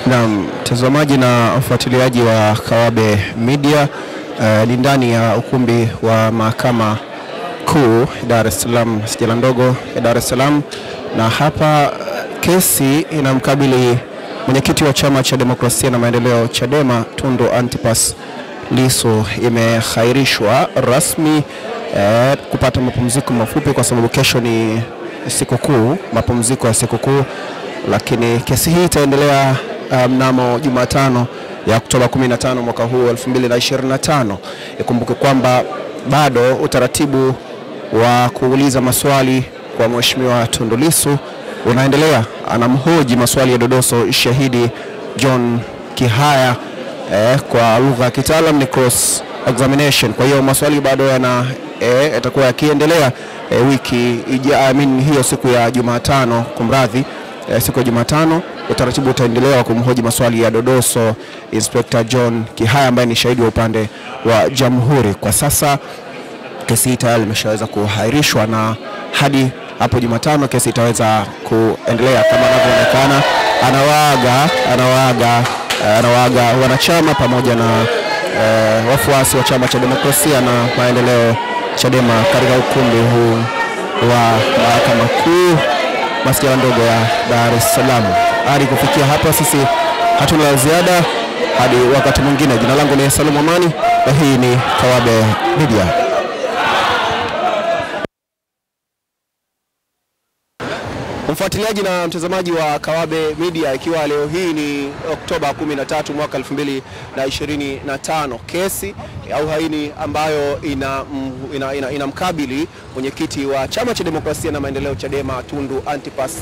Na mtazamaji na mfuatiliaji wa Kawabe Media, ni ndani ya ukumbi wa mahakama kuu Dar es Salaam, sijala ndogo ya Dar es Salaam, na hapa kesi inamkabili mwenyekiti wa Chama cha Demokrasia na Maendeleo Chadema Tundu Antipas Lissu imehairishwa rasmi kupata mapumziko mafupi kwa sababu kesho ni sikukuu, mapumziko ya sikukuu, lakini kesi hii itaendelea mnamo Jumatano ya Oktoba 15 mwaka huu 2025. Ikumbuke kwamba bado utaratibu wa kuuliza maswali kwa Mheshimiwa Tundu Lissu unaendelea. Anamhoji maswali ya dodoso shahidi John Kihaya, kwa lugha ya kitaalamu ni cross examination. Kwa hiyo maswali bado yatakuwa yakiendelea wiki hiyo siku ya Jumatano, kumradhi, siku ya Jumatano utaratibu utaendelea kumhoji maswali ya dodoso Inspector John Kihaya ambaye ni shahidi wa upande wa Jamhuri. Kwa sasa kesi hii tayari imeshaweza kuhairishwa na hadi hapo Jumatano kesi itaweza kuendelea. Kama inavyoonekana anawaaga wanachama pamoja na wafuasi wa Chama cha Demokrasia na Maendeleo Chadema katika ukumbi huu wa mahakama kuu masjala ndogo ya Dar es Salaam. Hadi kufikia hapa sisi hatuna la ziada hadi wakati mwingine. Jina langu ni Salum Amani na hii ni Kawabe Media. Mfuatiliaji na mtazamaji wa Kawabe Media, ikiwa leo hii ni Oktoba 13 mwaka 2025, kesi au haini ambayo inamkabili mwenyekiti wa Chama cha Demokrasia na Maendeleo Chadema Tundu Antipas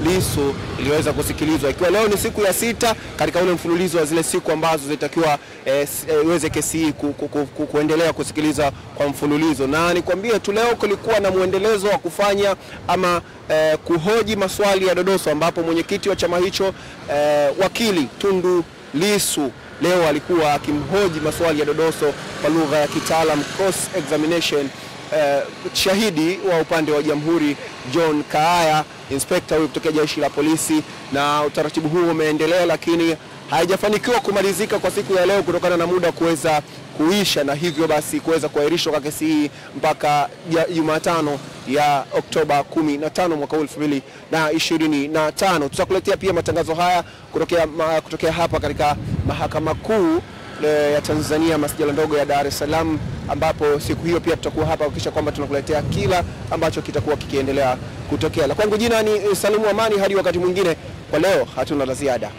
Lissu iliweza kusikilizwa, ikiwa leo ni siku ya 6 katika ule mfululizo wa zile siku ambazo zitakiwa iweze kesi hii kuendelea kusikiliza kwa mfululizo. Na nikwambie tu leo kulikuwa na muendelezo wa kufanya ama kuhoji maswali ya dodoso, ambapo mwenyekiti wa chama hicho wakili Tundu Lissu leo alikuwa akimhoji maswali ya dodoso kwa lugha ya kitaalam cross examination shahidi wa upande wa Jamhuri John Kihaya, inspector huyu kutoka jeshi la polisi. Na utaratibu huu umeendelea, lakini haijafanikiwa kumalizika kwa siku ya leo kutokana na muda kuweza kuisha, na hivyo basi kuweza kuahirishwa kwa kesi hii mpaka Jumatano ya Oktoba 15 mwaka 2025. Tutakuletea pia matangazo haya kutokea hapa katika mahakama kuu ya Tanzania masjala ndogo ya Dar es Salaam, ambapo siku hiyo pia tutakuwa hapa kuhakikisha kwamba tunakuletea kila ambacho kitakuwa kikiendelea kutokea. La kwangu jina ni Salumu Amani, hadi wakati mwingine. Kwa leo hatuna la ziada.